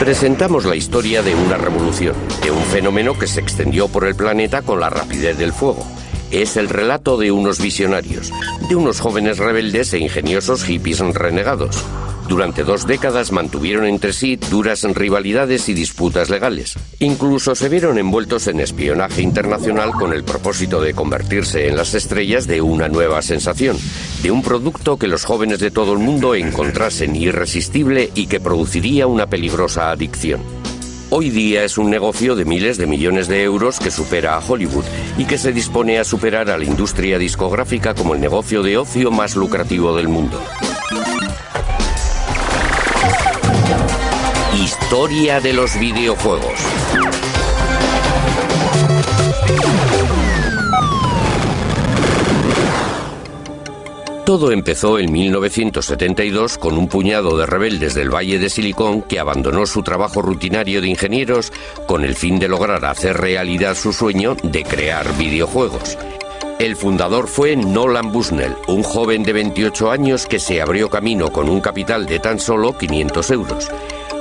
presentamos la historia de una revolución, de un fenómeno que se extendió por el planeta con la rapidez del fuego. Es el relato de unos visionarios, de unos jóvenes rebeldes e ingeniosos hippies renegados. Durante 2 décadas mantuvieron entre sí duras rivalidades y disputas legales. Incluso se vieron envueltos en espionaje internacional con el propósito de convertirse en las estrellas de una nueva sensación, de un producto que los jóvenes de todo el mundo encontrasen irresistible y que produciría una peligrosa adicción. Hoy día es un negocio de miles de millones de euros que supera a Hollywood y que se dispone a superar a la industria discográfica como el negocio de ocio más lucrativo del mundo. Historia de los videojuegos. Todo empezó en 1972 con un puñado de rebeldes del Valle de Silicon que abandonó su trabajo rutinario de ingenieros con el fin de lograr hacer realidad su sueño de crear videojuegos. El fundador fue Nolan Bushnell, un joven de 28 años que se abrió camino con un capital de tan solo 500 euros.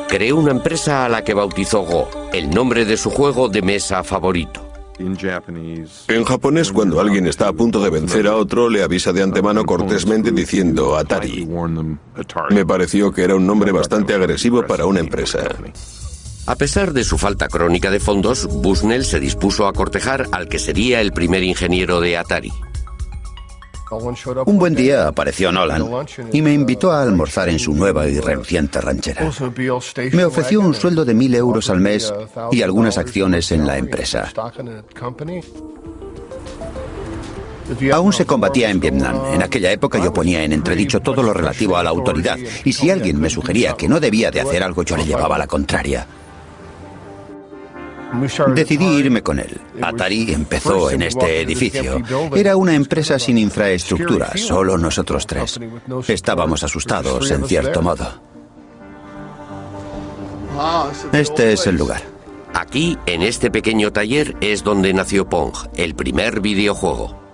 Creó una empresa a la que bautizó Go, el nombre de su juego de mesa favorito. En japonés, cuando alguien está a punto de vencer a otro, le avisa de antemano cortésmente diciendo Atari. Me pareció que era un nombre bastante agresivo para una empresa. A pesar de su falta crónica de fondos, Bushnell se dispuso a cortejar al que sería el primer ingeniero de Atari. Un buen día apareció Nolan y me invitó a almorzar en su nueva y reluciente ranchera. Me ofreció un sueldo de 1.000 euros al mes y algunas acciones en la empresa. Aún se combatía en Vietnam. En aquella época yo ponía en entredicho todo lo relativo a la autoridad, y si alguien me sugería que no debía de hacer algo, yo le llevaba la contraria. Decidí irme con él. Atari empezó en este edificio. Era una empresa sin infraestructura, solo nosotros 3. Estábamos asustados, en cierto modo. Este es el lugar. Aquí, en este pequeño taller, es donde nació Pong, el primer videojuego.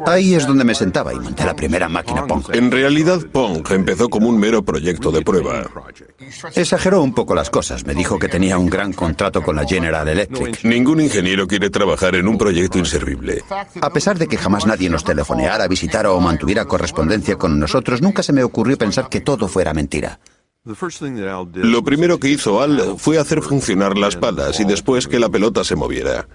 Ahí es donde me sentaba y monté la primera máquina Pong. En realidad, Pong empezó como un mero proyecto de prueba. Exageró un poco las cosas. Me dijo que tenía un gran contrato con la General Electric. Ningún ingeniero quiere trabajar en un proyecto inservible. A pesar de que jamás nadie nos telefoneara, visitara o mantuviera correspondencia con nosotros, nunca se me ocurrió pensar que todo fuera mentira. Lo primero que hizo Al fue hacer funcionar las palas y después que la pelota se moviera.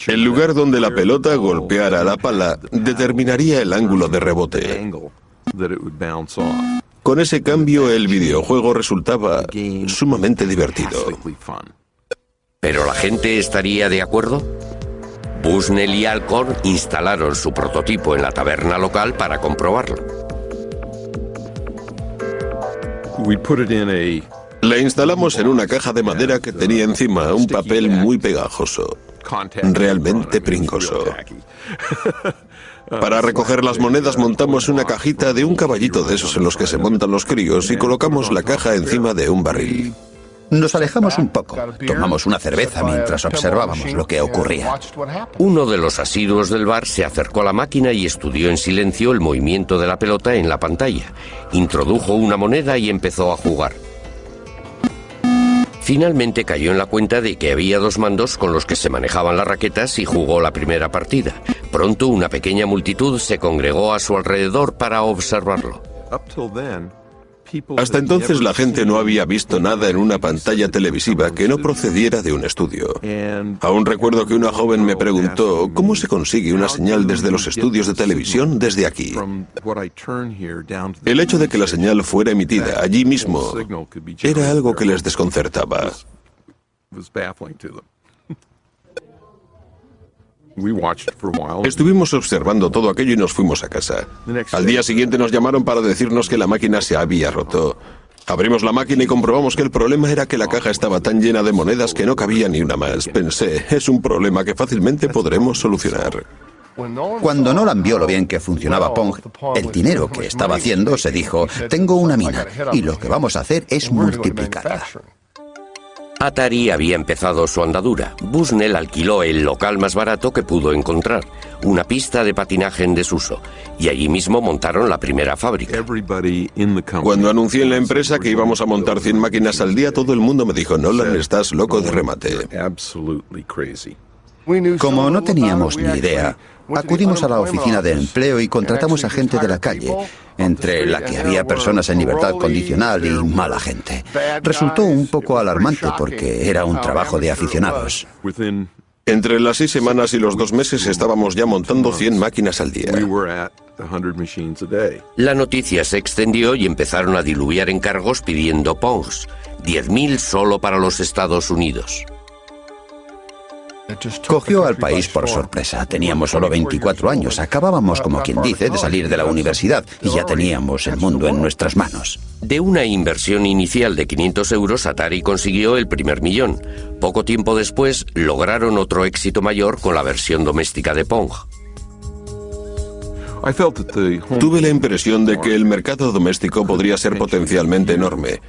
El lugar donde la pelota golpeara la pala determinaría el ángulo de rebote. Con ese cambio, el videojuego resultaba sumamente divertido. ¿Pero la gente estaría de acuerdo? Bushnell y Alcorn instalaron su prototipo en la taberna local para comprobarlo. La instalamos en una caja de madera que tenía encima un papel muy pegajoso, realmente pringoso. Para recoger las monedas montamos una cajita de un caballito de esos en los que se montan los críos y colocamos la caja encima de un barril. Nos alejamos un poco, tomamos una cerveza mientras observábamos lo que ocurría. Uno de los asiduos del bar se acercó a la máquina y estudió en silencio el movimiento de la pelota en la pantalla. Introdujo una moneda y empezó a jugar. Finalmente cayó en la cuenta de que había 2 mandos con los que se manejaban las raquetas y jugó la primera partida. Pronto una pequeña multitud se congregó a su alrededor para observarlo. Hasta entonces la gente no había visto nada en una pantalla televisiva que no procediera de un estudio. Aún recuerdo que una joven me preguntó ¿cómo se consigue una señal desde los estudios de televisión desde aquí? El hecho de que la señal fuera emitida allí mismo era algo que les desconcertaba. Estuvimos observando todo aquello y nos fuimos a casa. Al día siguiente nos llamaron para decirnos que la máquina se había roto. Abrimos la máquina y comprobamos que el problema era que la caja estaba tan llena de monedas que no cabía ni una más. Pensé, es un problema que fácilmente podremos solucionar. Cuando Nolan vio lo bien que funcionaba Pong, el dinero que estaba haciendo, se dijo, tengo una mina y lo que vamos a hacer es multiplicarla. Atari había empezado su andadura. Bushnell alquiló el local más barato que pudo encontrar, una pista de patinaje en desuso, y allí mismo montaron la primera fábrica. Cuando anuncié en la empresa que íbamos a montar 100 máquinas al día, todo el mundo me dijo: Nolan, estás loco de remate. Como no teníamos ni idea, acudimos a la oficina de empleo y contratamos a gente de la calle, entre la que había personas en libertad condicional y mala gente. Resultó un poco alarmante porque era un trabajo de aficionados. Entre las 6 semanas y los 2 meses estábamos ya montando 100 máquinas al día. La noticia se extendió y empezaron a diluviar encargos pidiendo Pongs, 10.000 solo para los Estados Unidos. Cogió al país por sorpresa. Teníamos solo 24 años. Acabábamos, como quien dice, de salir de la universidad y ya teníamos el mundo en nuestras manos. De una inversión inicial de 500 euros, Atari consiguió el primer millón. Poco tiempo después, lograron otro éxito mayor con la versión doméstica de Pong. Tuve la impresión de que el mercado doméstico podría ser potencialmente enorme.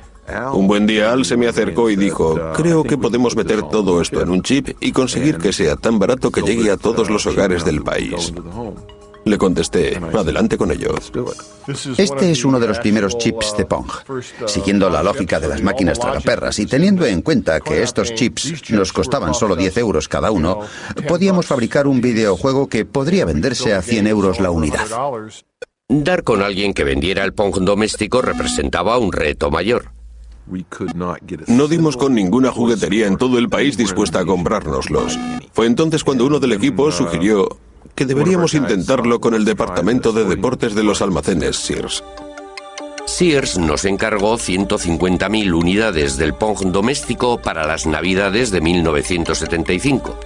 Un buen día Al se me acercó y dijo: creo que podemos meter todo esto en un chip y conseguir que sea tan barato que llegue a todos los hogares del país. Le contesté: adelante con ello. Este es uno de los primeros chips de Pong, siguiendo la lógica de las máquinas tragaperras y teniendo en cuenta que estos chips nos costaban solo 10 euros cada uno, podíamos fabricar un videojuego que podría venderse a 100 euros la unidad. Dar con alguien que vendiera el Pong doméstico representaba un reto mayor. No dimos con ninguna juguetería en todo el país dispuesta a comprárnoslos. Fue entonces cuando uno del equipo sugirió que deberíamos intentarlo con el departamento de deportes de los almacenes Sears. Sears nos encargó 150.000 unidades del Pong doméstico para las Navidades de 1975.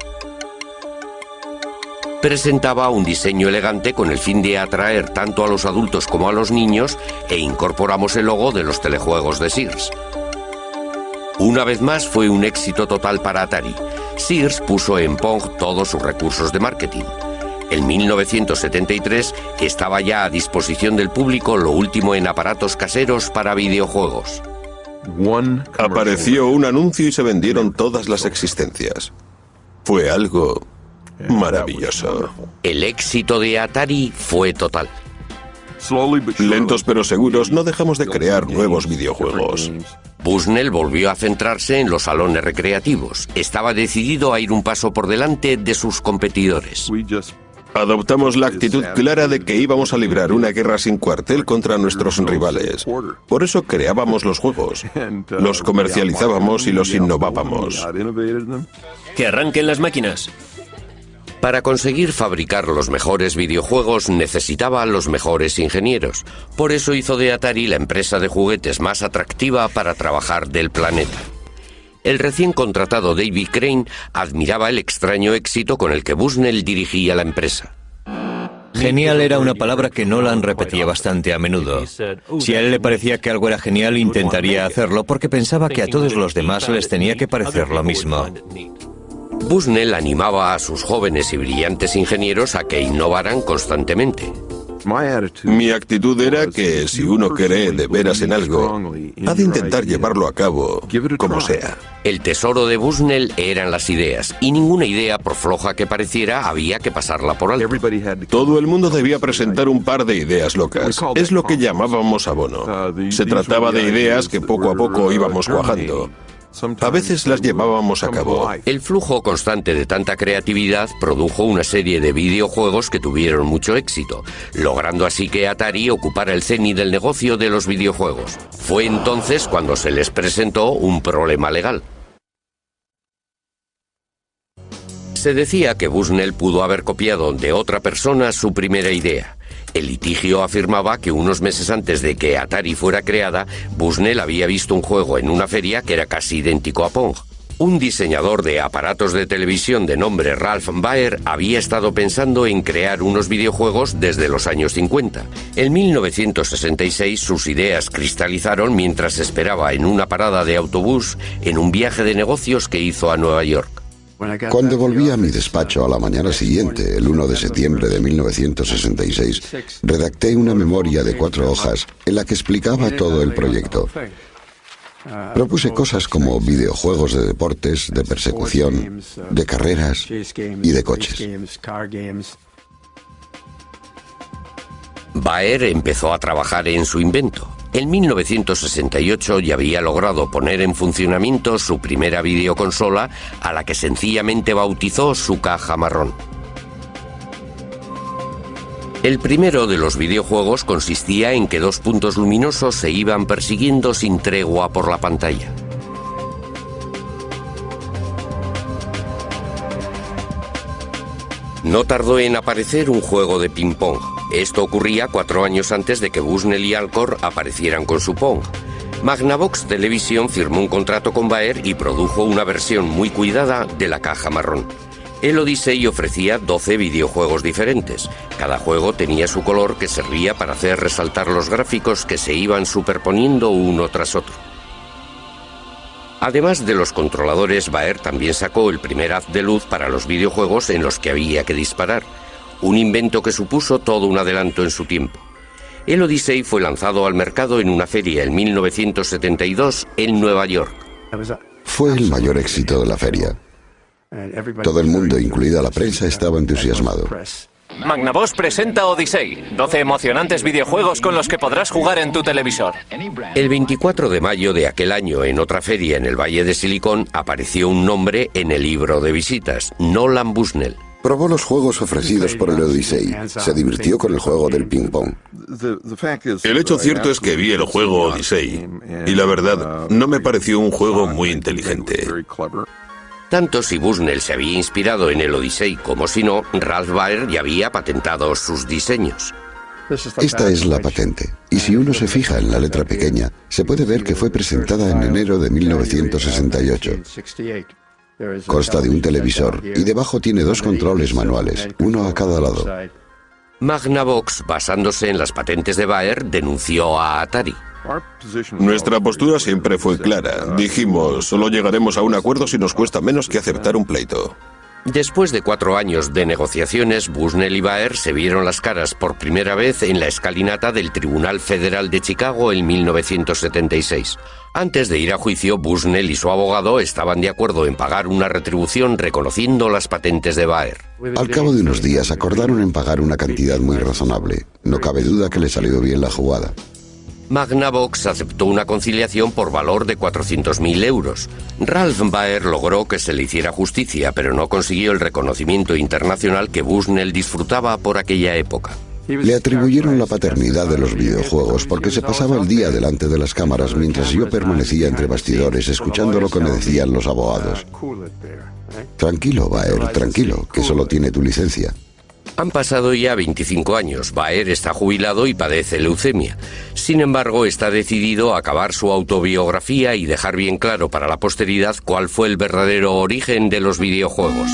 Presentaba un diseño elegante con el fin de atraer tanto a los adultos como a los niños e incorporamos el logo de los telejuegos de Sears. Una vez más fue un éxito total para Atari. Sears puso en Pong todos sus recursos de marketing. En 1973 estaba ya a disposición del público lo último en aparatos caseros para videojuegos. Apareció un anuncio y se vendieron todas las existencias. Fue algo maravilloso. El éxito de Atari fue total. Lentos pero seguros, no dejamos de crear nuevos videojuegos. Bushnell volvió a centrarse en los salones recreativos. Estaba decidido a ir un paso por delante de sus competidores. Adoptamos la actitud clara de que íbamos a librar una guerra sin cuartel contra nuestros rivales. Por eso creábamos los juegos, los comercializábamos y los innovábamos. ¡Que arranquen las máquinas! Para conseguir fabricar los mejores videojuegos necesitaba los mejores ingenieros. Por eso hizo de Atari la empresa de juguetes más atractiva para trabajar del planeta. El recién contratado David Crane admiraba el extraño éxito con el que Bushnell dirigía la empresa. Genial era una palabra que Nolan repetía bastante a menudo. Si a él le parecía que algo era genial, intentaría hacerlo porque pensaba que a todos los demás les tenía que parecer lo mismo. Bushnell animaba a sus jóvenes y brillantes ingenieros a que innovaran constantemente. Mi actitud era que si uno cree de veras en algo, ha de intentar llevarlo a cabo como sea. El tesoro de Bushnell eran las ideas, y ninguna idea, por floja que pareciera, había que pasarla por alto. Todo el mundo debía presentar un par de ideas locas. Es lo que llamábamos abono. Se trataba de ideas que poco a poco íbamos cuajando. A veces las llevábamos a cabo. El flujo constante de tanta creatividad produjo una serie de videojuegos que tuvieron mucho éxito, logrando así que Atari ocupara el cenit del negocio de los videojuegos. Fue entonces cuando se les presentó un problema legal. Se decía que Bushnell pudo haber copiado de otra persona su primera idea. El litigio afirmaba que unos meses antes de que Atari fuera creada, Bushnell había visto un juego en una feria que era casi idéntico a Pong. Un diseñador de aparatos de televisión de nombre Ralph Baer había estado pensando en crear unos videojuegos desde los años 50. En 1966 sus ideas cristalizaron mientras esperaba en una parada de autobús en un viaje de negocios que hizo a Nueva York. Cuando volví a mi despacho a la mañana siguiente, el 1 de septiembre de 1966, redacté una memoria de 4 hojas en la que explicaba todo el proyecto. Propuse cosas como videojuegos de deportes, de persecución, de carreras y de coches. Baer empezó a trabajar en su invento. En 1968 ya había logrado poner en funcionamiento su primera videoconsola, a la que sencillamente bautizó su caja marrón. El primero de los videojuegos consistía en que dos puntos luminosos se iban persiguiendo sin tregua por la pantalla. No tardó en aparecer un juego de ping-pong. Esto ocurría 4 años antes de que Bushnell y Alcor aparecieran con su Pong. Magnavox Television firmó un contrato con Baer y produjo una versión muy cuidada de la caja marrón. El Odyssey ofrecía 12 videojuegos diferentes. Cada juego tenía su color, que servía para hacer resaltar los gráficos que se iban superponiendo uno tras otro. Además de los controladores, Baer también sacó el primer haz de luz para los videojuegos en los que había que disparar. Un invento que supuso todo un adelanto en su tiempo. El Odyssey fue lanzado al mercado en una feria en 1972 en Nueva York. Fue el mayor éxito de la feria. Todo el mundo, incluida la prensa, estaba entusiasmado. Magnavox presenta Odyssey, 12 emocionantes videojuegos con los que podrás jugar en tu televisor. El 24 de mayo de aquel año, en otra feria en el Valle de Silicon, apareció un nombre en el libro de visitas: Nolan Bushnell. Probó los juegos ofrecidos por el Odyssey. Se divirtió con el juego del ping-pong. El hecho cierto es que vi el juego Odyssey y la verdad no me pareció un juego muy inteligente. Tanto si Bushnell se había inspirado en el Odyssey como si no, Ralph Baer ya había patentado sus diseños. Esta es la patente, y si uno se fija en la letra pequeña, se puede ver que fue presentada en enero de 1968. Consta de un televisor y debajo tiene 2 controles manuales, uno a cada lado. Magnavox, basándose en las patentes de Baer, denunció a Atari. Nuestra postura siempre fue clara. Dijimos, solo llegaremos a un acuerdo si nos cuesta menos que aceptar un pleito. Después de 4 años de negociaciones, Bushnell y Baer se vieron las caras por primera vez en la escalinata del Tribunal Federal de Chicago en 1976. Antes de ir a juicio, Bushnell y su abogado estaban de acuerdo en pagar una retribución reconociendo las patentes de Baer. Al cabo de unos días acordaron en pagar una cantidad muy razonable. No cabe duda que le salió bien la jugada. Magnavox aceptó una conciliación por valor de 400.000 euros. Ralph Baer logró que se le hiciera justicia, pero no consiguió el reconocimiento internacional que Bushnell disfrutaba por aquella época. Le atribuyeron la paternidad de los videojuegos porque se pasaba el día delante de las cámaras mientras yo permanecía entre bastidores escuchando lo que me decían los abogados. Tranquilo, Baer, tranquilo, que solo tiene tu licencia. Han pasado ya 25 años. Baer está jubilado y padece leucemia. Sin embargo, está decidido a acabar su autobiografía y dejar bien claro para la posteridad cuál fue el verdadero origen de los videojuegos.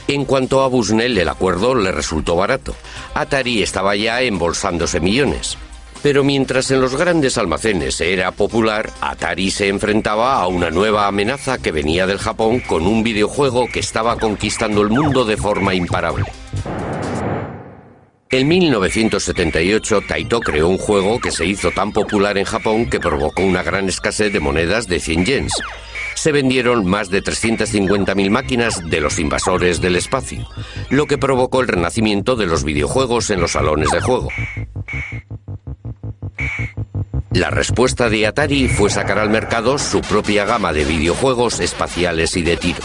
En cuanto a Bushnell, el acuerdo le resultó barato. Atari estaba ya embolsándose millones. Pero mientras en los grandes almacenes era popular, Atari se enfrentaba a una nueva amenaza que venía del Japón con un videojuego que estaba conquistando el mundo de forma imparable. En 1978, Taito creó un juego que se hizo tan popular en Japón que provocó una gran escasez de monedas de 100 yens. Se vendieron más de 350.000 máquinas de los invasores del espacio, lo que provocó el renacimiento de los videojuegos en los salones de juego. La respuesta de Atari fue sacar al mercado su propia gama de videojuegos espaciales y de tiro.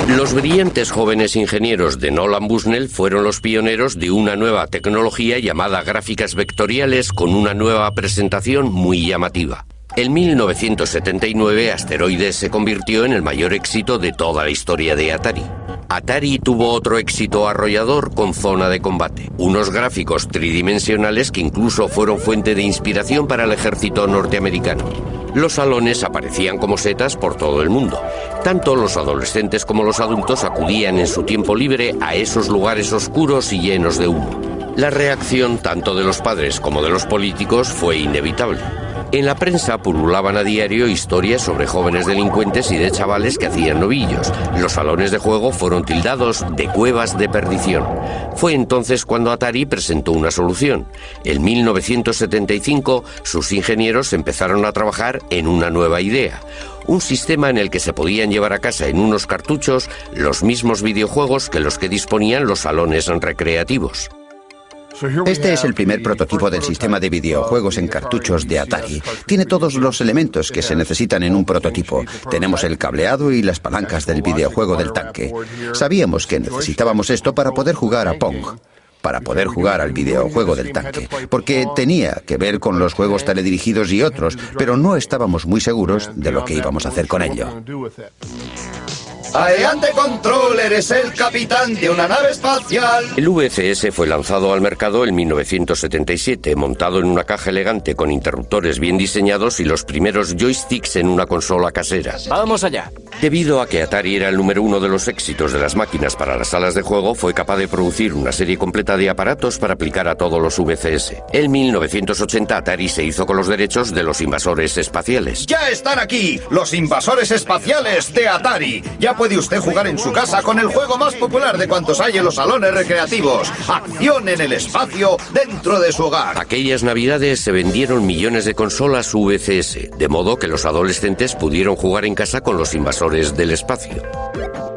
Los brillantes jóvenes ingenieros de Nolan Bushnell fueron los pioneros de una nueva tecnología llamada gráficas vectoriales con una nueva presentación muy llamativa. En 1979, Asteroides se convirtió en el mayor éxito de toda la historia de Atari. Atari tuvo otro éxito arrollador con Zona de Combate, unos gráficos tridimensionales que incluso fueron fuente de inspiración para el ejército norteamericano. Los salones aparecían como setas por todo el mundo. Tanto los adolescentes como los adultos acudían en su tiempo libre a esos lugares oscuros y llenos de humo. La reacción tanto de los padres como de los políticos fue inevitable. En la prensa pululaban a diario historias sobre jóvenes delincuentes y de chavales que hacían novillos. Los salones de juego fueron tildados de cuevas de perdición. Fue entonces cuando Atari presentó una solución. En 1975, sus ingenieros empezaron a trabajar en una nueva idea. Un sistema en el que se podían llevar a casa en unos cartuchos los mismos videojuegos que los que disponían los salones recreativos. Este es el primer prototipo del sistema de videojuegos en cartuchos de Atari. Tiene todos los elementos que se necesitan en un prototipo. Tenemos el cableado y las palancas del videojuego del tanque. Sabíamos que necesitábamos esto para poder jugar a Pong, para poder jugar al videojuego del tanque, porque tenía que ver con los juegos teledirigidos y otros, pero no estábamos muy seguros de lo que íbamos a hacer con ello. Adelante, Controller, es el capitán de una nave espacial. El VCS fue lanzado al mercado en 1977, montado en una caja elegante con interruptores bien diseñados y los primeros joysticks en una consola casera. ¡Vamos allá! Debido a que Atari era el número uno de los éxitos de las máquinas para las salas de juego, fue capaz de producir una serie completa de aparatos para aplicar a todos los VCS. En 1980 Atari se hizo con los derechos de los invasores espaciales. ¡Ya están aquí! ¡Los invasores espaciales de Atari! Ya puede usted jugar en su casa con el juego más popular de cuantos hay en los salones recreativos. Acción en el espacio dentro de su hogar. Aquellas navidades se vendieron millones de consolas VCS, de modo que los adolescentes pudieron jugar en casa con los invasores del espacio.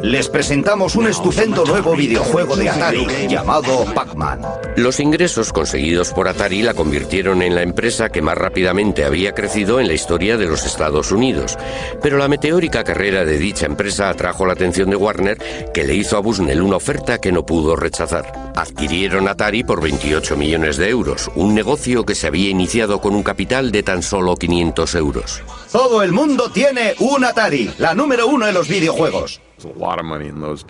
Les presentamos un estupendo nuevo videojuego de Atari llamado Pac-Man. Los ingresos conseguidos por Atari la convirtieron en la empresa que más rápidamente había crecido en la historia de los Estados Unidos. Pero la meteórica carrera de dicha empresa atrajo la atención de Warner, que le hizo a Bushnell una oferta que no pudo rechazar. Adquirieron Atari por 28 millones de euros, un negocio que se había iniciado con un capital de tan solo 500 euros. Todo el mundo tiene un Atari, la número uno en los videojuegos.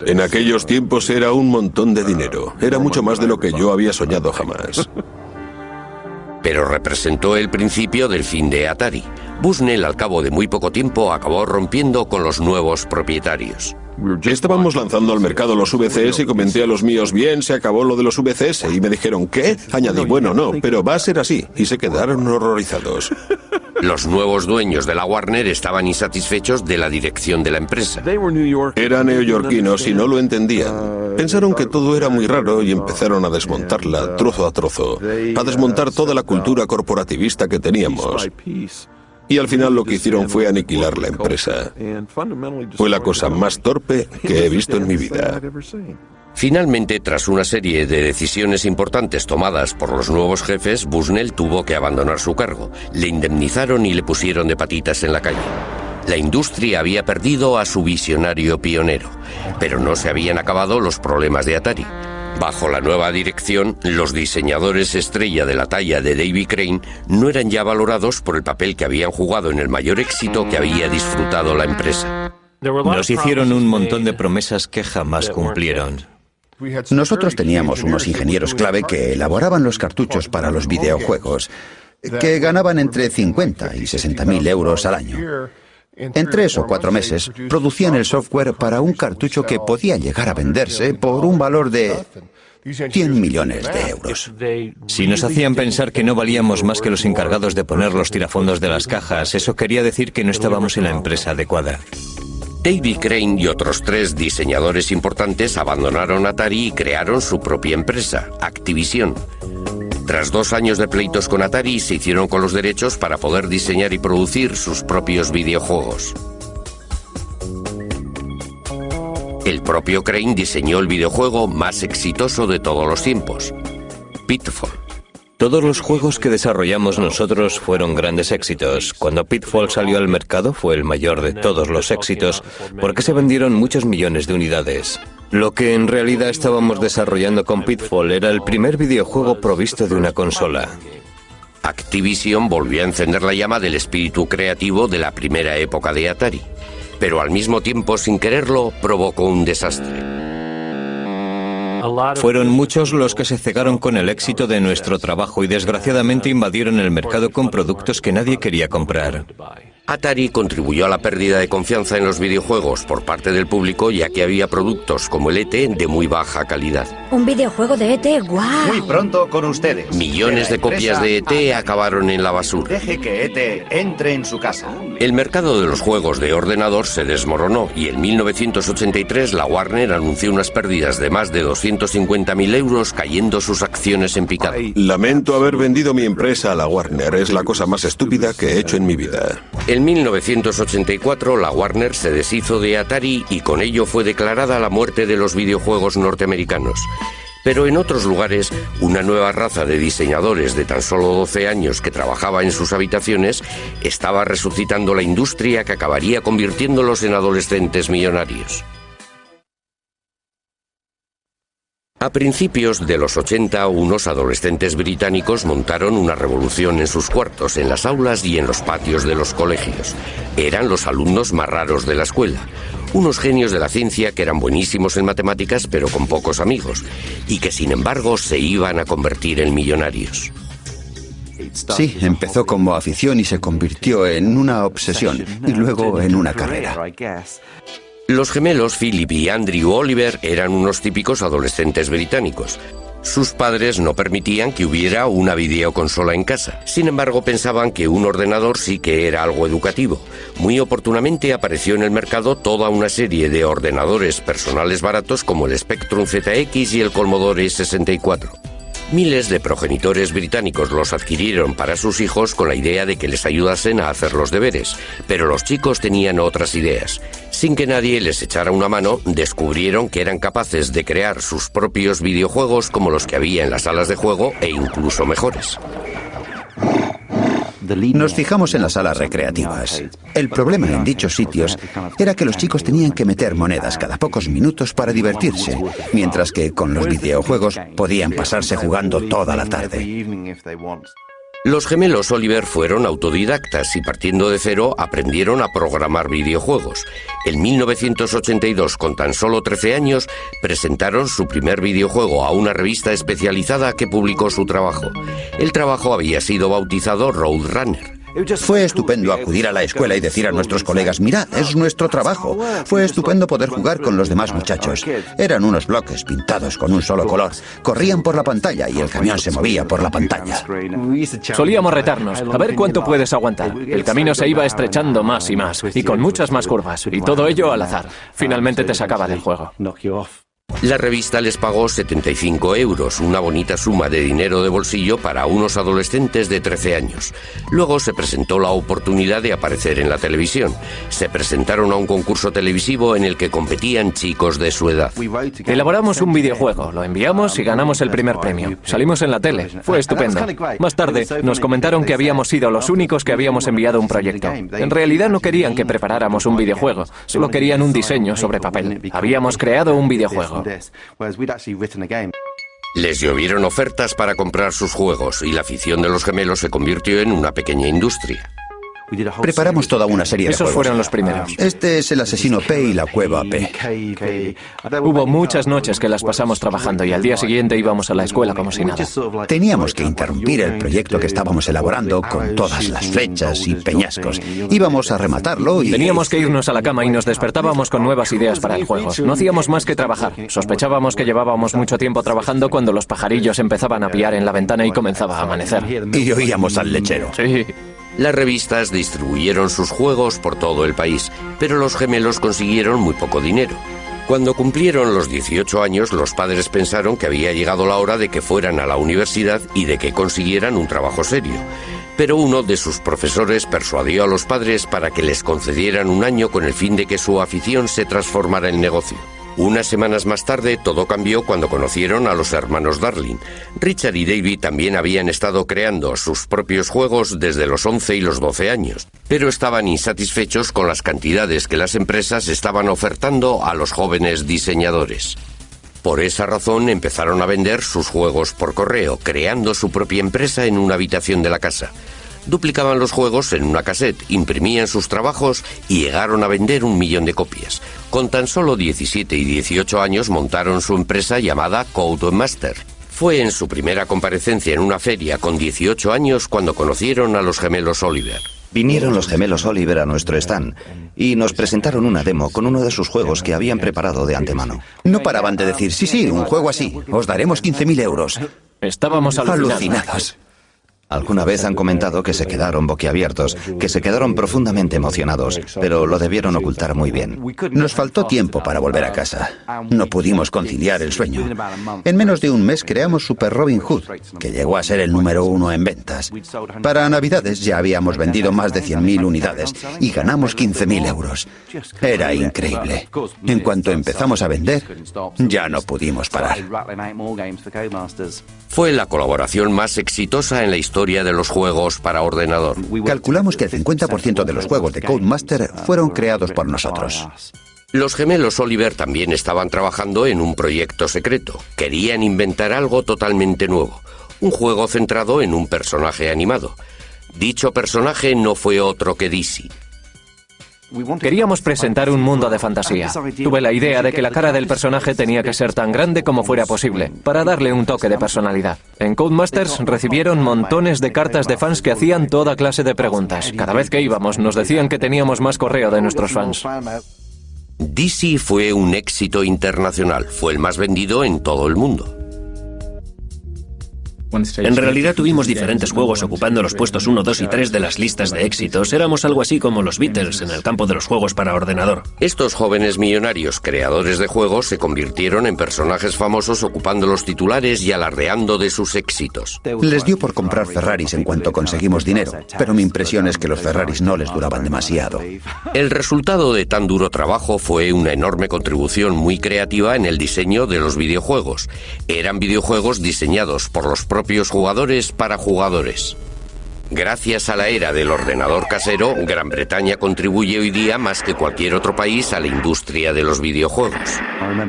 En aquellos tiempos era un montón de dinero. Era mucho más de lo que yo había soñado jamás. Pero representó el principio del fin de Atari. Bushnell, al cabo de muy poco tiempo, acabó rompiendo con los nuevos propietarios. Estábamos lanzando al mercado los VCS y comenté a los míos, bien, se acabó lo de los VCS. Y me dijeron, ¿qué? Añadí, bueno, no, pero va a ser así. Y se quedaron horrorizados. Los nuevos dueños de la Warner estaban insatisfechos de la dirección de la empresa. Eran neoyorquinos y no lo entendían. Pensaron que todo era muy raro y empezaron a desmontarla trozo a trozo, a desmontar toda la cultura corporativista que teníamos. Y al final lo que hicieron fue aniquilar la empresa. Fue la cosa más torpe que he visto en mi vida. Finalmente, tras una serie de decisiones importantes tomadas por los nuevos jefes, Bushnell tuvo que abandonar su cargo. Le indemnizaron y le pusieron de patitas en la calle. La industria había perdido a su visionario pionero, pero no se habían acabado los problemas de Atari. Bajo la nueva dirección, los diseñadores estrella de la talla de Davy Crane no eran ya valorados por el papel que habían jugado en el mayor éxito que había disfrutado la empresa. Nos hicieron un montón de promesas que jamás cumplieron. Nosotros teníamos unos ingenieros clave que elaboraban los cartuchos para los videojuegos, que ganaban entre 50 y 60.000 euros al año. En 3 o 4 meses producían el software para un cartucho que podía llegar a venderse por un valor de 100 millones de euros. Si nos hacían pensar que no valíamos más que los encargados de poner los tirafondos de las cajas, eso quería decir que no estábamos en la empresa adecuada. Davy Crane y otros 3 diseñadores importantes abandonaron Atari y crearon su propia empresa, Activision. Tras 2 años de pleitos con Atari, se hicieron con los derechos para poder diseñar y producir sus propios videojuegos. El propio Crane diseñó el videojuego más exitoso de todos los tiempos, Pitfall. Todos los juegos que desarrollamos nosotros fueron grandes éxitos. Cuando Pitfall salió al mercado fue el mayor de todos los éxitos porque se vendieron muchos millones de unidades. Lo que en realidad estábamos desarrollando con Pitfall era el primer videojuego provisto de una consola. Activision volvió a encender la llama del espíritu creativo de la primera época de Atari, pero al mismo tiempo, sin quererlo, provocó un desastre. Fueron muchos los que se cegaron con el éxito de nuestro trabajo y desgraciadamente invadieron el mercado con productos que nadie quería comprar. Atari contribuyó a la pérdida de confianza en los videojuegos por parte del público, ya que había productos como el E.T. de muy baja calidad. Un videojuego de E.T., ¡guau! Muy pronto con ustedes. Millones de copias de E.T. acabaron en la basura. Deje que E.T. entre en su casa. El mercado de los juegos de ordenador se desmoronó y en 1983 la Warner anunció unas pérdidas de más de 250.000 euros, cayendo sus acciones en picado. Lamento haber vendido mi empresa a la Warner. Es la cosa más estúpida que he hecho en mi vida. En 1984 la Warner se deshizo de Atari y con ello fue declarada la muerte de los videojuegos norteamericanos. Pero en otros lugares, una nueva raza de diseñadores de tan solo 12 años que trabajaba en sus habitaciones estaba resucitando la industria que acabaría convirtiéndolos en adolescentes millonarios. A principios de los 80, unos adolescentes británicos montaron una revolución en sus cuartos, en las aulas y en los patios de los colegios. Eran los alumnos más raros de la escuela. Unos genios de la ciencia que eran buenísimos en matemáticas pero con pocos amigos, y que sin embargo se iban a convertir en millonarios. Sí, empezó como afición y se convirtió en una obsesión, y luego en una carrera. Los gemelos Philip y Andrew Oliver eran unos típicos adolescentes británicos. Sus padres no permitían que hubiera una videoconsola en casa. Sin embargo, pensaban que un ordenador sí que era algo educativo. Muy oportunamente apareció en el mercado toda una serie de ordenadores personales baratos como el Spectrum ZX y el Commodore 64. Miles de progenitores británicos los adquirieron para sus hijos con la idea de que les ayudasen a hacer los deberes, pero los chicos tenían otras ideas. Sin que nadie les echara una mano, descubrieron que eran capaces de crear sus propios videojuegos como los que había en las salas de juego e incluso mejores. Nos fijamos en las salas recreativas. El problema en dichos sitios era que los chicos tenían que meter monedas cada pocos minutos para divertirse, mientras que con los videojuegos podían pasarse jugando toda la tarde. Los gemelos Oliver fueron autodidactas y partiendo de cero aprendieron a programar videojuegos. En 1982, con tan solo 13 años, presentaron su primer videojuego a una revista especializada que publicó su trabajo. El trabajo había sido bautizado Roadrunner. Fue estupendo acudir a la escuela y decir a nuestros colegas, mirad, es nuestro trabajo. Fue estupendo poder jugar con los demás muchachos. Eran unos bloques pintados con un solo color. Corrían por la pantalla y el camión se movía por la pantalla. Solíamos retarnos, a ver cuánto puedes aguantar. El camino se iba estrechando más y más, y con muchas más curvas, y todo ello al azar. Finalmente te sacaba del juego. La revista les pagó 75 euros, una bonita suma de dinero de bolsillo para unos adolescentes de 13 años. Luego se presentó la oportunidad de aparecer en la televisión. Se presentaron a un concurso televisivo en el que competían chicos de su edad. Elaboramos un videojuego, lo enviamos y ganamos el primer premio. Salimos en la tele, fue estupendo. Más tarde nos comentaron que habíamos sido los únicos que habíamos enviado un proyecto. En realidad no querían que preparáramos un videojuego, solo querían un diseño sobre papel. Habíamos creado un videojuego. Les llovieron ofertas para comprar sus juegos y la afición de los gemelos se convirtió en una pequeña industria. Preparamos toda una serie de Esos juegos. fueron los primeros. Este es el asesino P y la cueva P. Hubo muchas noches que las pasamos trabajando y al día siguiente íbamos a la escuela como si nada. Teníamos que interrumpir el proyecto que estábamos elaborando con todas las flechas y peñascos. Íbamos a rematarlo y... Teníamos que irnos a la cama y nos despertábamos con nuevas ideas para el juego. No hacíamos más que trabajar. Sospechábamos que llevábamos mucho tiempo trabajando cuando los pajarillos empezaban a piar en la ventana y comenzaba a amanecer. Y oíamos al lechero. Sí. Las revistas distribuyeron sus juegos por todo el país, pero los gemelos consiguieron muy poco dinero. Cuando cumplieron los 18 años, los padres pensaron que había llegado la hora de que fueran a la universidad y de que consiguieran un trabajo serio. Pero uno de sus profesores persuadió a los padres para que les concedieran un año con el fin de que su afición se transformara en negocio. Unas semanas más tarde todo cambió cuando conocieron a los hermanos Darling. Richard y David también habían estado creando sus propios juegos desde los 11 y los 12 años, pero estaban insatisfechos con las cantidades que las empresas estaban ofertando a los jóvenes diseñadores. Por esa razón empezaron a vender sus juegos por correo, creando su propia empresa en una habitación de la casa. Duplicaban los juegos en una cassette, imprimían sus trabajos y llegaron a vender 1 millón de copias. Con tan solo 17 y 18 años montaron su empresa llamada Codemaster. Fue en su primera comparecencia en una feria con 18 años cuando conocieron a los gemelos Oliver. Vinieron los gemelos Oliver a nuestro stand y nos presentaron una demo con uno de sus juegos que habían preparado de antemano. No paraban de decir, sí, un juego así, os daremos 15.000 euros. Estábamos Alucinados. Alguna vez han comentado que se quedaron boquiabiertos, que se quedaron profundamente emocionados, pero lo debieron ocultar muy bien. Nos faltó tiempo para volver a casa. No pudimos conciliar el sueño. En menos de un mes creamos Super Robin Hood, que llegó a ser el número 1 en ventas. Para Navidades ya habíamos vendido más de 100.000 unidades y ganamos 15.000 euros. Era increíble. En cuanto empezamos a vender, ya no pudimos parar. Fue la colaboración más exitosa en la historia de los juegos para ordenador. Calculamos que el 50% de los juegos de Codemaster fueron creados por nosotros. Los gemelos Oliver también estaban trabajando en un proyecto secreto. Querían inventar algo totalmente nuevo, un juego centrado en un personaje animado. Dicho personaje no fue otro que Dizzy. Queríamos presentar un mundo de fantasía. Tuve la idea de que la cara del personaje tenía que ser tan grande como fuera posible, para darle un toque de personalidad. En Codemasters recibieron montones de cartas de fans que hacían toda clase de preguntas. Cada vez que íbamos nos decían que teníamos más correo de nuestros fans. Dizzy fue un éxito internacional, fue el más vendido en todo el mundo. En realidad tuvimos diferentes juegos ocupando los puestos 1, 2 y 3 de las listas de éxitos. Éramos algo así como los Beatles en el campo de los juegos para ordenador. Estos jóvenes millonarios creadores de juegos se convirtieron en personajes famosos ocupando los titulares y alardeando de sus éxitos. Les dio por comprar Ferraris en cuanto conseguimos dinero, pero mi impresión es que los Ferraris no les duraban demasiado. El resultado de tan duro trabajo fue una enorme contribución muy creativa en el diseño de los videojuegos. Eran videojuegos diseñados por los propios jugadores para jugadores. Gracias a la era del ordenador casero, Gran Bretaña contribuye hoy día más que cualquier otro país a la industria de los videojuegos.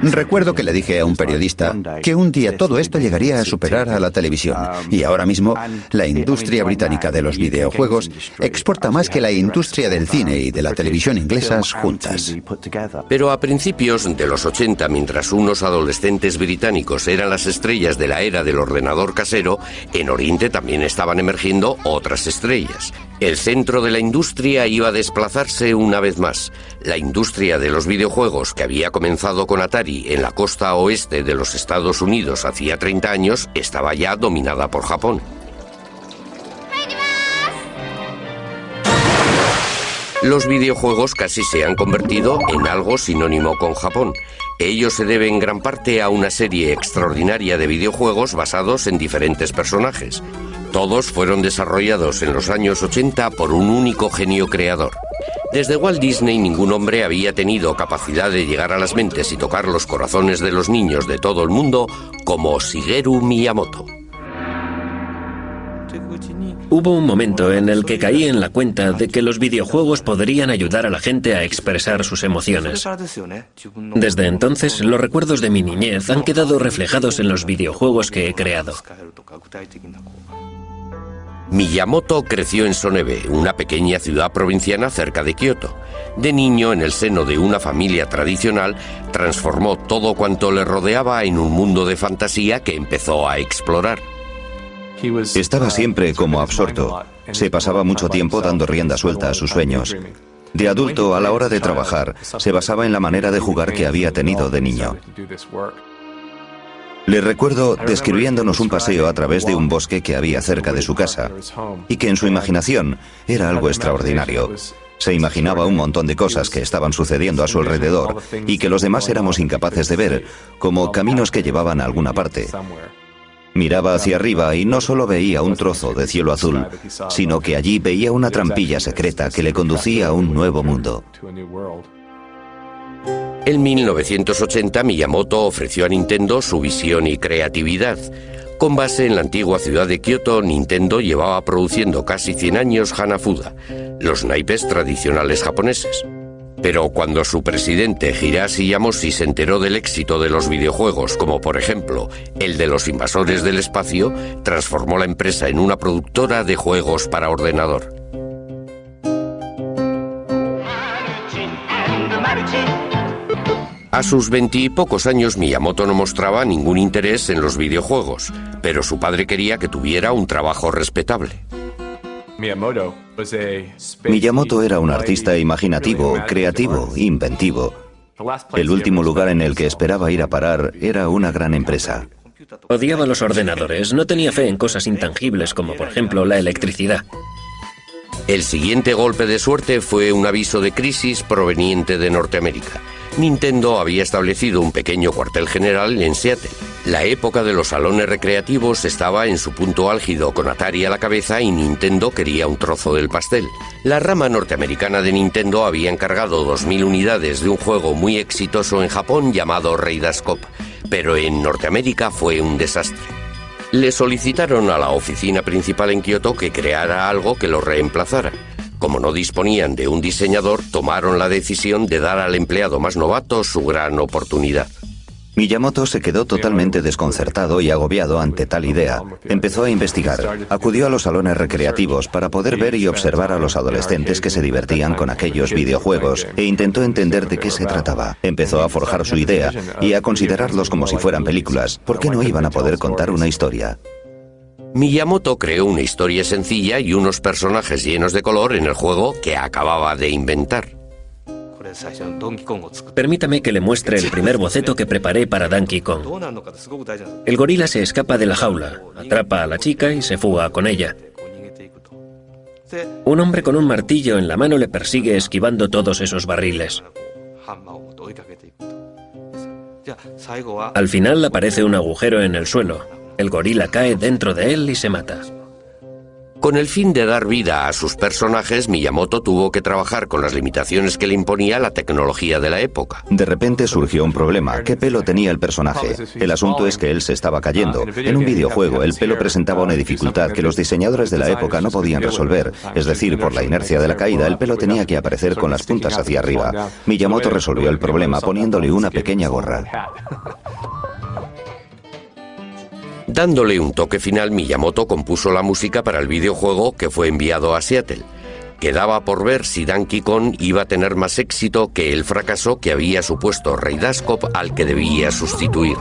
Recuerdo que le dije a un periodista que un día todo esto llegaría a superar a la televisión. Y ahora mismo, la industria británica de los videojuegos exporta más que la industria del cine y de la televisión inglesas juntas. Pero a principios de los 80, mientras unos adolescentes británicos eran las estrellas de la era del ordenador casero, en Oriente también estaban emergiendo otras estrellas. El centro de la industria iba a desplazarse una vez más. La industria de los videojuegos, que había comenzado con Atari en la costa oeste de los Estados Unidos hacía 30 años, estaba ya dominada por Japón. Los videojuegos casi se han convertido en algo sinónimo con Japón. Ello se debe en gran parte a una serie extraordinaria de videojuegos basados en diferentes personajes. Todos fueron desarrollados en los años 80 por un único genio creador. Desde Walt Disney ningún hombre había tenido capacidad de llegar a las mentes y tocar los corazones de los niños de todo el mundo como Shigeru Miyamoto. Hubo un momento en el que caí en la cuenta de que los videojuegos podrían ayudar a la gente a expresar sus emociones. Desde entonces, los recuerdos de mi niñez han quedado reflejados en los videojuegos que he creado. Miyamoto creció en Sonebe, una pequeña ciudad provinciana cerca de Kioto. De niño, en el seno de una familia tradicional, transformó todo cuanto le rodeaba en un mundo de fantasía que empezó a explorar. Estaba siempre como absorto. Se pasaba mucho tiempo dando rienda suelta a sus sueños. De adulto, a la hora de trabajar, se basaba en la manera de jugar que había tenido de niño. Le recuerdo describiéndonos un paseo a través de un bosque que había cerca de su casa, y que en su imaginación era algo extraordinario. Se imaginaba un montón de cosas que estaban sucediendo a su alrededor y que los demás éramos incapaces de ver, como caminos que llevaban a alguna parte. Miraba hacia arriba y no solo veía un trozo de cielo azul, sino que allí veía una trampilla secreta que le conducía a un nuevo mundo. En 1980, Miyamoto ofreció a Nintendo su visión y creatividad. Con base en la antigua ciudad de Kioto, Nintendo llevaba produciendo casi 100 años Hanafuda, los naipes tradicionales japoneses. Pero cuando su presidente Hiroshi Yamauchi se enteró del éxito de los videojuegos, como por ejemplo el de los invasores del espacio, transformó la empresa en una productora de juegos para ordenador. A sus 20 y pocos años, Miyamoto no mostraba ningún interés en los videojuegos, pero su padre quería que tuviera un trabajo respetable. Miyamoto era un artista imaginativo, creativo, inventivo. El último lugar en el que esperaba ir a parar era una gran empresa. Odiaba los ordenadores, no tenía fe en cosas intangibles como por ejemplo la electricidad. El siguiente golpe de suerte fue un aviso de crisis proveniente de Norteamérica. Nintendo había establecido un pequeño cuartel general en Seattle. La época de los salones recreativos estaba en su punto álgido, con Atari a la cabeza, y Nintendo quería un trozo del pastel. La rama norteamericana de Nintendo había encargado 2000 unidades de un juego muy exitoso en Japón llamado Raiders Cop, pero en Norteamérica fue un desastre. Le solicitaron a la oficina principal en Kioto que creara algo que lo reemplazara. Como no disponían de un diseñador, tomaron la decisión de dar al empleado más novato su gran oportunidad. Miyamoto se quedó totalmente desconcertado y agobiado ante tal idea. Empezó a investigar. Acudió a los salones recreativos para poder ver y observar a los adolescentes que se divertían con aquellos videojuegos e intentó entender de qué se trataba. Empezó a forjar su idea y a considerarlos como si fueran películas. ¿Por qué no iban a poder contar una historia? Miyamoto creó una historia sencilla y unos personajes llenos de color en el juego que acababa de inventar. Permítame que le muestre el primer boceto que preparé para Donkey Kong. El gorila se escapa de la jaula, atrapa a la chica y se fuga con ella. Un hombre con un martillo en la mano le persigue esquivando todos esos barriles. Al final aparece un agujero en el suelo. El gorila cae dentro de él y se mata. Con el fin de dar vida a sus personajes, Miyamoto tuvo que trabajar con las limitaciones que le imponía la tecnología de la época. De repente surgió un problema. ¿Qué pelo tenía el personaje? El asunto es que él se estaba cayendo. En un videojuego, el pelo presentaba una dificultad que los diseñadores de la época no podían resolver. Es decir, por la inercia de la caída, el pelo tenía que aparecer con las puntas hacia arriba. Miyamoto resolvió el problema poniéndole una pequeña gorra. Dándole un toque final, Miyamoto compuso la música para el videojuego que fue enviado a Seattle. Quedaba por ver si Donkey Kong iba a tener más éxito que el fracaso que había supuesto Raiders Cop, al que debía sustituir.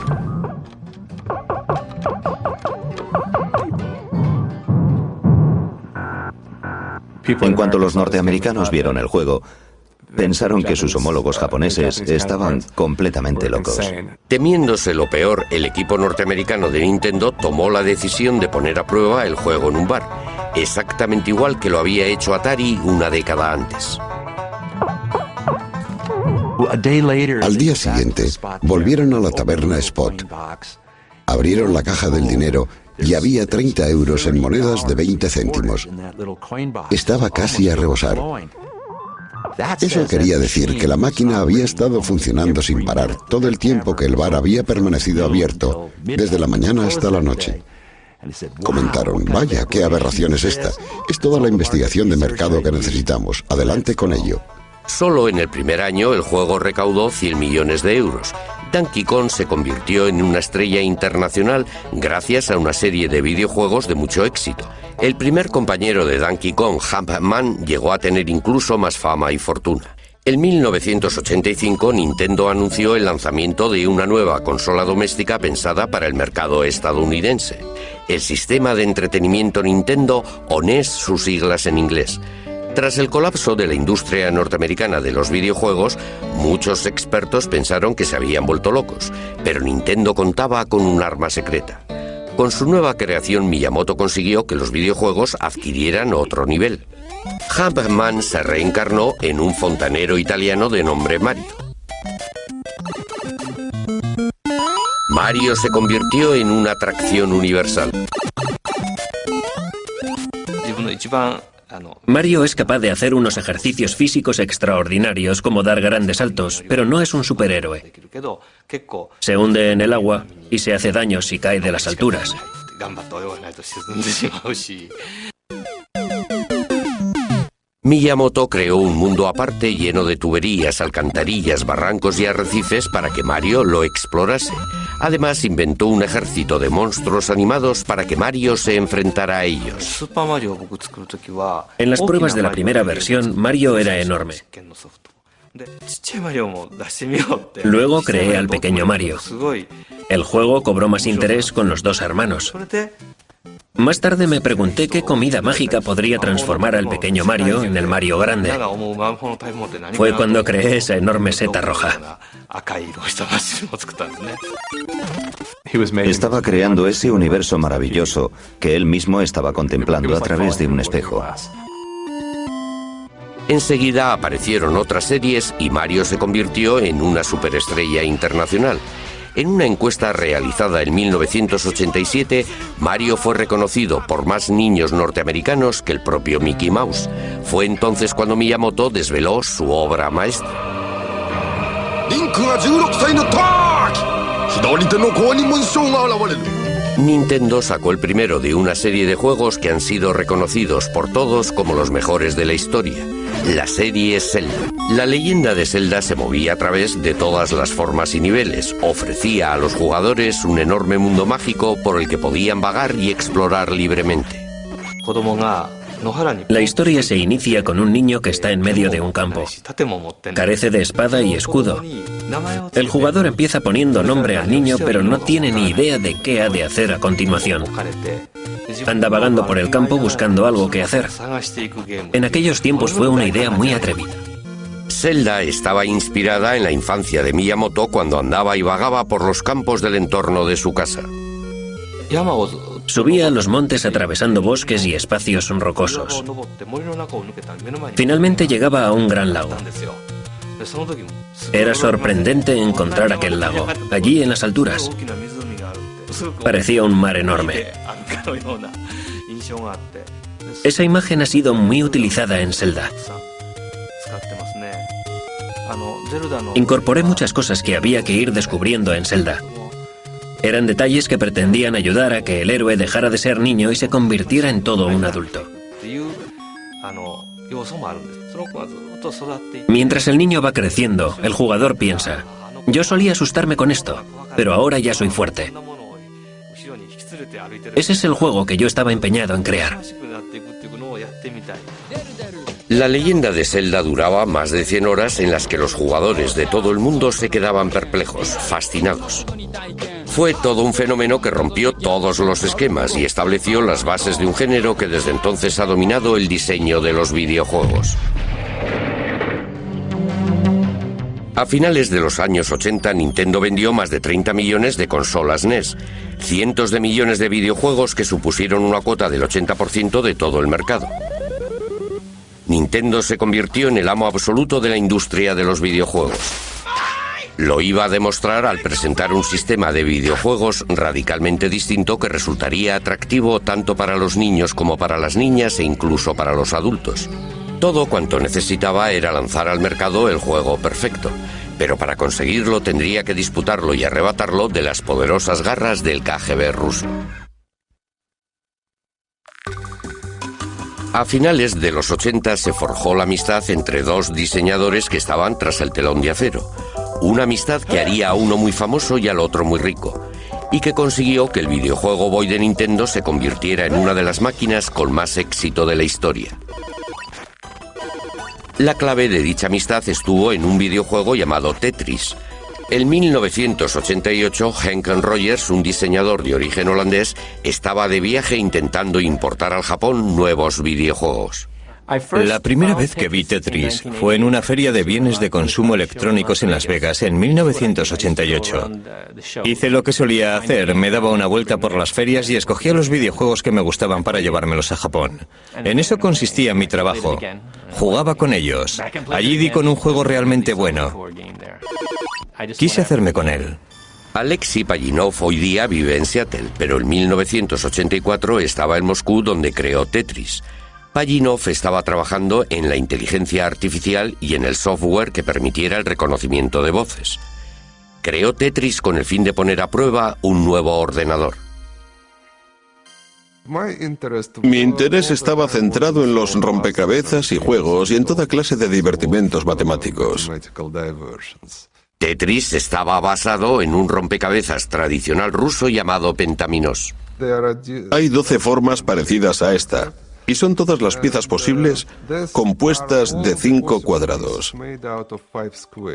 En cuanto los norteamericanos vieron el juego, pensaron que sus homólogos japoneses estaban completamente locos. Temiéndose lo peor, el equipo norteamericano de Nintendo tomó la decisión de poner a prueba el juego en un bar, exactamente igual que lo había hecho Atari una década antes. Al día siguiente, volvieron a la taberna Spot. Abrieron la caja del dinero y había 30 euros en monedas de 20 céntimos. Estaba casi a rebosar. Eso quería decir que la máquina había estado funcionando sin parar todo el tiempo que el bar había permanecido abierto, desde la mañana hasta la noche. Comentaron: vaya, qué aberración es esta. Es toda la investigación de mercado que necesitamos. Adelante con ello. Solo en el primer año el juego recaudó 100 millones de euros. Donkey Kong se convirtió en una estrella internacional gracias a una serie de videojuegos de mucho éxito. El primer compañero de Donkey Kong, Jumpman, llegó a tener incluso más fama y fortuna. En 1985, Nintendo anunció el lanzamiento de una nueva consola doméstica pensada para el mercado estadounidense. El sistema de entretenimiento Nintendo, o NES, sus siglas en inglés. Tras el colapso de la industria norteamericana de los videojuegos, muchos expertos pensaron que se habían vuelto locos, pero Nintendo contaba con un arma secreta. Con su nueva creación, Miyamoto consiguió que los videojuegos adquirieran otro nivel. Jumpman se reencarnó en un fontanero italiano de nombre Mario. Mario se convirtió en una atracción universal. Mario es capaz de hacer unos ejercicios físicos extraordinarios, como dar grandes saltos, pero no es un superhéroe. Se hunde en el agua y se hace daño si cae de las alturas. Miyamoto creó un mundo aparte lleno de tuberías, alcantarillas, barrancos y arrecifes para que Mario lo explorase. Además, inventó un ejército de monstruos animados para que Mario se enfrentara a ellos. En las pruebas de la primera versión, Mario era enorme. Luego creé al pequeño Mario. El juego cobró más interés con los dos hermanos. Más tarde me pregunté qué comida mágica podría transformar al pequeño Mario en el Mario grande. Fue cuando creé esa enorme seta roja. Estaba creando ese universo maravilloso que él mismo estaba contemplando a través de un espejo. Enseguida aparecieron otras series y Mario se convirtió en una superestrella internacional. En una encuesta realizada en 1987, Mario fue reconocido por más niños norteamericanos que el propio Mickey Mouse. Fue entonces cuando Miyamoto desveló su obra maestra. Nintendo sacó el primero de una serie de juegos que han sido reconocidos por todos como los mejores de la historia. La serie Zelda. La leyenda de Zelda se movía a través de todas las formas y niveles. Ofrecía a los jugadores un enorme mundo mágico por el que podían vagar y explorar libremente. La historia se inicia con un niño que está en medio de un campo. Carece de espada y escudo. El jugador empieza poniendo nombre al niño, pero no tiene ni idea de qué ha de hacer a continuación. Anda vagando por el campo buscando algo que hacer. En aquellos tiempos fue una idea muy atrevida. Zelda estaba inspirada en la infancia de Miyamoto cuando andaba y vagaba por los campos del entorno de su casa. Subía a los montes atravesando bosques y espacios rocosos. Finalmente llegaba a un gran lago. Era sorprendente encontrar aquel lago, allí en las alturas. Parecía un mar enorme. Esa imagen ha sido muy utilizada en Zelda. Incorporé muchas cosas que había que ir descubriendo en Zelda. Eran detalles que pretendían ayudar a que el héroe dejara de ser niño y se convirtiera en todo un adulto. Mientras el niño va creciendo, el jugador piensa: yo solía asustarme con esto, pero ahora ya soy fuerte. Ese es el juego que yo estaba empeñado en crear. La leyenda de Zelda duraba más de 100 horas en las que los jugadores de todo el mundo se quedaban perplejos, fascinados. Fue todo un fenómeno que rompió todos los esquemas y estableció las bases de un género que desde entonces ha dominado el diseño de los videojuegos. A finales de los años 80, Nintendo vendió más de 30 millones de consolas NES, cientos de millones de videojuegos que supusieron una cuota del 80% de todo el mercado. Nintendo se convirtió en el amo absoluto de la industria de los videojuegos. Lo iba a demostrar al presentar un sistema de videojuegos radicalmente distinto que resultaría atractivo tanto para los niños como para las niñas e incluso para los adultos. Todo cuanto necesitaba era lanzar al mercado el juego perfecto, pero para conseguirlo tendría que disputarlo y arrebatarlo de las poderosas garras del KGB ruso. A finales de los 80 se forjó la amistad entre dos diseñadores que estaban tras el telón de acero. Una amistad que haría a uno muy famoso y al otro muy rico, y que consiguió que el videojuego Boy de Nintendo se convirtiera en una de las máquinas con más éxito de la historia. La clave de dicha amistad estuvo en un videojuego llamado Tetris. En 1988, Henk Rogers, un diseñador de origen holandés, estaba de viaje intentando importar al Japón nuevos videojuegos. La primera vez que vi Tetris fue en una feria de bienes de consumo electrónicos en Las Vegas en 1988. Hice lo que solía hacer, me daba una vuelta por las ferias y escogía los videojuegos que me gustaban para llevármelos a Japón. En eso consistía mi trabajo. Jugaba con ellos. Allí di con un juego realmente bueno. Quise hacerme con él. Alexei Pajitnov hoy día vive en Seattle, pero en 1984 estaba en Moscú donde creó Tetris. Pajitnov estaba trabajando en la inteligencia artificial y en el software que permitiera el reconocimiento de voces. Creó Tetris con el fin de poner a prueba un nuevo ordenador. Mi interés estaba centrado en los rompecabezas y juegos y en toda clase de divertimentos matemáticos. Tetris estaba basado en un rompecabezas tradicional ruso llamado Pentaminos. Hay 12 formas parecidas a esta, y son todas las piezas posibles compuestas de 5 cuadrados.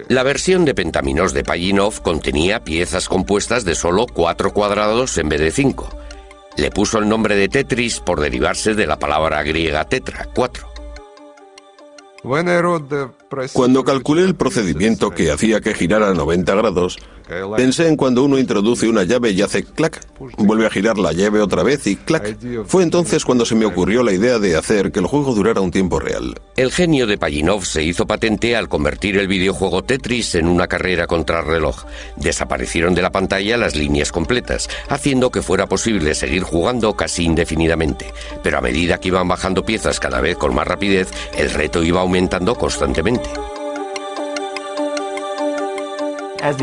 La versión de Pentaminos de Pajitnov contenía piezas compuestas de solo 4 cuadrados en vez de 5. Le puso el nombre de Tetris por derivarse de la palabra griega tetra, 4. Cuando calculé el procedimiento que hacía que girara 90 grados, pensé en cuando uno introduce una llave y hace clac, vuelve a girar la llave otra vez y clac. Fue entonces cuando se me ocurrió la idea de hacer que el juego durara un tiempo real. El genio de Pajitnov se hizo patente al convertir el videojuego Tetris en una carrera contrarreloj. Desaparecieron de la pantalla las líneas completas, haciendo que fuera posible seguir jugando casi indefinidamente. Pero a medida que iban bajando piezas cada vez con más rapidez, el reto iba aumentando constantemente.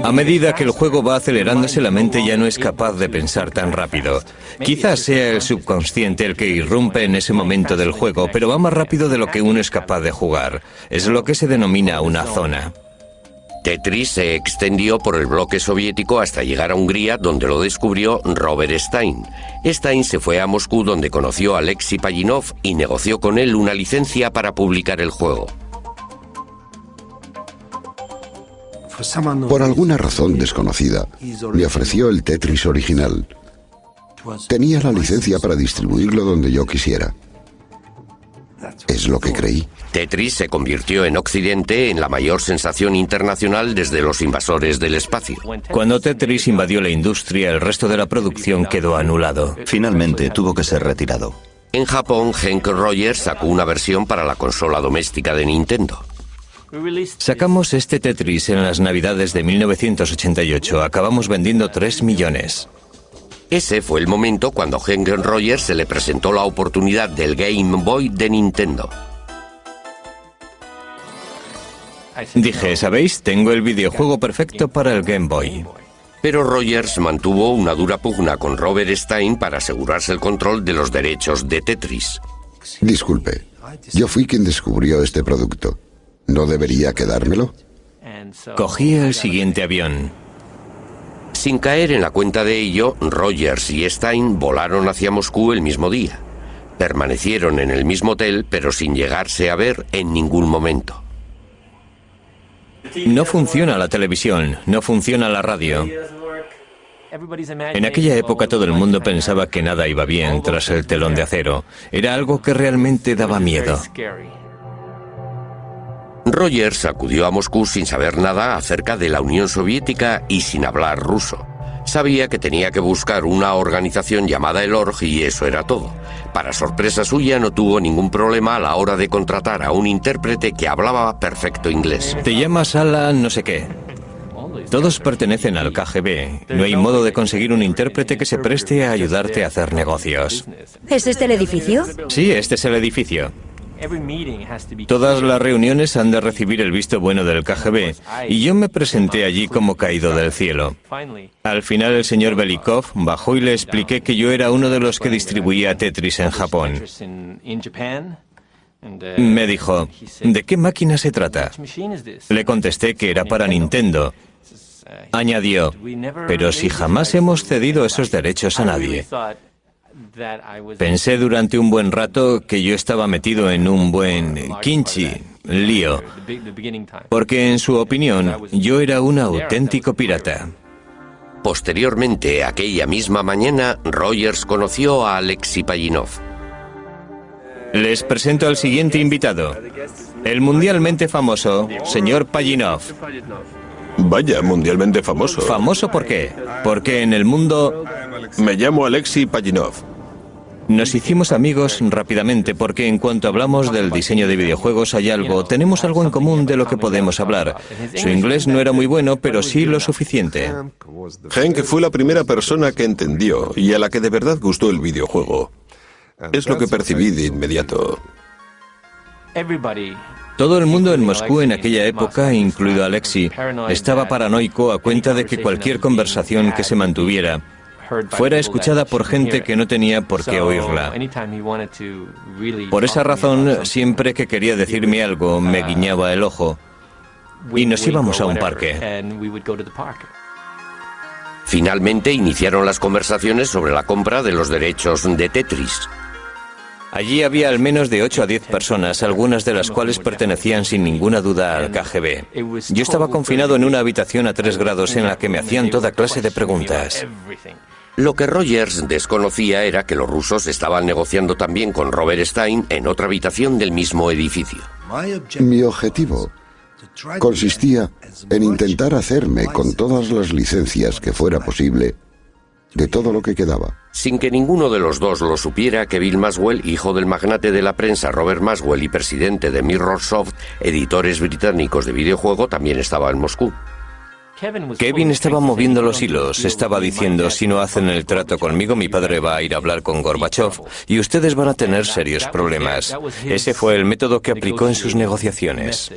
A medida que el juego va acelerándose, la mente ya no es capaz de pensar tan rápido. Quizás sea el subconsciente el que irrumpe en ese momento del juego, pero va más rápido de lo que uno es capaz de jugar. Es lo que se denomina una zona. Tetris se extendió por el bloque soviético hasta llegar a Hungría, donde lo descubrió Robert Stein. Stein se fue a Moscú, donde conoció a Alexei Pajitnov y negoció con él una licencia para publicar el juego. Por alguna razón desconocida, me ofreció el Tetris original. Tenía la licencia para distribuirlo donde yo quisiera. Es lo que creí. Tetris se convirtió en Occidente en la mayor sensación internacional desde los invasores del espacio. Cuando Tetris invadió la industria, el resto de la producción quedó anulado. Finalmente tuvo que ser retirado. En Japón, Henk Rogers sacó una versión para la consola doméstica de Nintendo. Sacamos este Tetris en las Navidades de 1988. Acabamos vendiendo 3 millones. Ese fue el momento cuando a Henk Rogers se le presentó la oportunidad del Game Boy de Nintendo. Dije, ¿sabéis? Tengo el videojuego perfecto para el Game Boy. Pero Rogers mantuvo una dura pugna con Robert Stein para asegurarse el control de los derechos de Tetris. Disculpe, yo fui quien descubrió este producto. ¿No debería quedármelo? Cogí el siguiente avión. Sin caer en la cuenta de ello, Rogers y Stein volaron hacia Moscú el mismo día. Permanecieron en el mismo hotel, pero sin llegarse a ver en ningún momento. No funciona la televisión, no funciona la radio. En aquella época todo el mundo pensaba que nada iba bien tras el telón de acero. Era algo que realmente daba miedo. Rogers acudió a Moscú sin saber nada acerca de la Unión Soviética y sin hablar ruso. Sabía que tenía que buscar una organización llamada el Org y eso era todo. Para sorpresa suya, no tuvo ningún problema a la hora de contratar a un intérprete que hablaba perfecto inglés. Te llamas Alan no sé qué. Todos pertenecen al KGB. No hay modo de conseguir un intérprete que se preste a ayudarte a hacer negocios. ¿Es este el edificio? Sí, este es el edificio. Todas las reuniones han de recibir el visto bueno del KGB y yo me presenté allí como caído del cielo. Al final el señor Belikov bajó y le expliqué que yo era uno de los que distribuía Tetris en Japón. Me dijo, ¿de qué máquina se trata? Le contesté que era para Nintendo. Añadió, pero si jamás hemos cedido esos derechos a nadie. Pensé durante un buen rato que yo estaba metido en un buen lío, porque en su opinión yo era un auténtico pirata. Posteriormente, aquella misma mañana, Rogers conoció a Alexei Pajitnov. Les presento al siguiente invitado, el mundialmente famoso señor Pajitnov. Vaya, mundialmente famoso. ¿Famoso por qué? Porque en el mundo... Me llamo Alexei Pajitnov. Nos hicimos amigos rápidamente porque en cuanto hablamos del diseño de videojuegos tenemos algo en común de lo que podemos hablar. Su inglés no era muy bueno, pero sí lo suficiente. Henk fue la primera persona que entendió y a la que de verdad gustó el videojuego. Es lo que percibí de inmediato. Todo el mundo en Moscú en aquella época, incluido Alexei, estaba paranoico a cuenta de que cualquier conversación que se mantuviera fuera escuchada por gente que no tenía por qué oírla. Por esa razón, siempre que quería decirme algo, me guiñaba el ojo y nos íbamos a un parque. Finalmente iniciaron las conversaciones sobre la compra de los derechos de Tetris. Allí había al menos de 8 a 10 personas, algunas de las cuales pertenecían sin ninguna duda al KGB. Yo estaba confinado en una habitación a 3 grados en la que me hacían toda clase de preguntas. Lo que Rogers desconocía era que los rusos estaban negociando también con Robert Stein en otra habitación del mismo edificio. Mi objetivo consistía en intentar hacerme con todas las licencias que fuera posible de todo lo que quedaba. Sin que ninguno de los dos lo supiera, que Bill Maxwell, hijo del magnate de la prensa Robert Maxwell y presidente de Mirrorsoft, editores británicos de videojuego, también estaba en Moscú. Kevin estaba moviendo los hilos, estaba diciendo, si no hacen el trato conmigo, mi padre va a ir a hablar con Gorbachev y ustedes van a tener serios problemas. Ese fue el método que aplicó en sus negociaciones.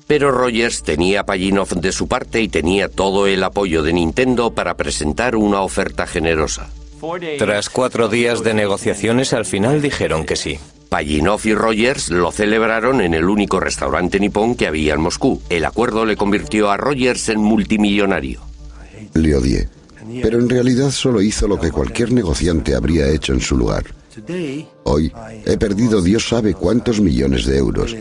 Pero Rogers tenía a Pajitnov de su parte y tenía todo el apoyo de Nintendo para presentar una oferta generosa. Tras 4 días de negociaciones, al final dijeron que sí. Pajitnov y Rogers lo celebraron en el único restaurante nipón que había en Moscú. El acuerdo le convirtió a Rogers en multimillonario. Le odié, pero en realidad solo hizo lo que cualquier negociante habría hecho en su lugar. Hoy he perdido Dios sabe cuántos millones de euros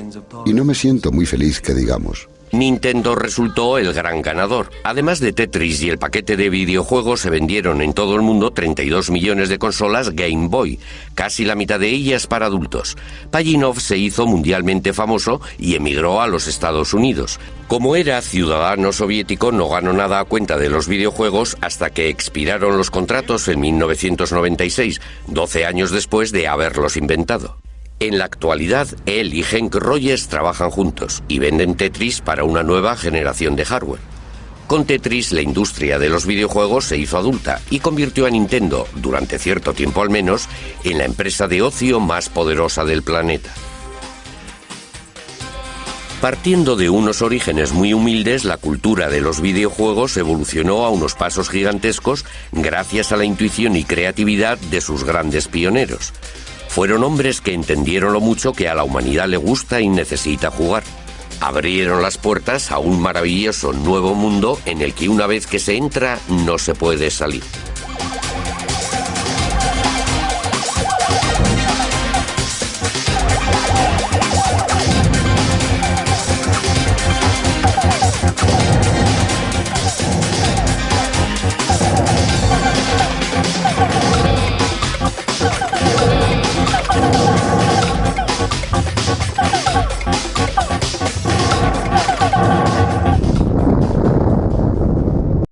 y no me siento muy feliz, que digamos. Nintendo resultó el gran ganador. Además de Tetris y el paquete de videojuegos, se vendieron en todo el mundo 32 millones de consolas Game Boy, casi la mitad de ellas para adultos. Pajitnov se hizo mundialmente famoso y emigró a los Estados Unidos. Como era ciudadano soviético, no ganó nada a cuenta de los videojuegos hasta que expiraron los contratos en 1996, 12 años después de haberlos inventado. En la actualidad, él y Henk Rogers trabajan juntos y venden Tetris para una nueva generación de hardware. Con Tetris, la industria de los videojuegos se hizo adulta y convirtió a Nintendo, durante cierto tiempo al menos, en la empresa de ocio más poderosa del planeta. Partiendo de unos orígenes muy humildes, la cultura de los videojuegos evolucionó a unos pasos gigantescos gracias a la intuición y creatividad de sus grandes pioneros. Fueron hombres que entendieron lo mucho que a la humanidad le gusta y necesita jugar. Abrieron las puertas a un maravilloso nuevo mundo en el que una vez que se entra no se puede salir.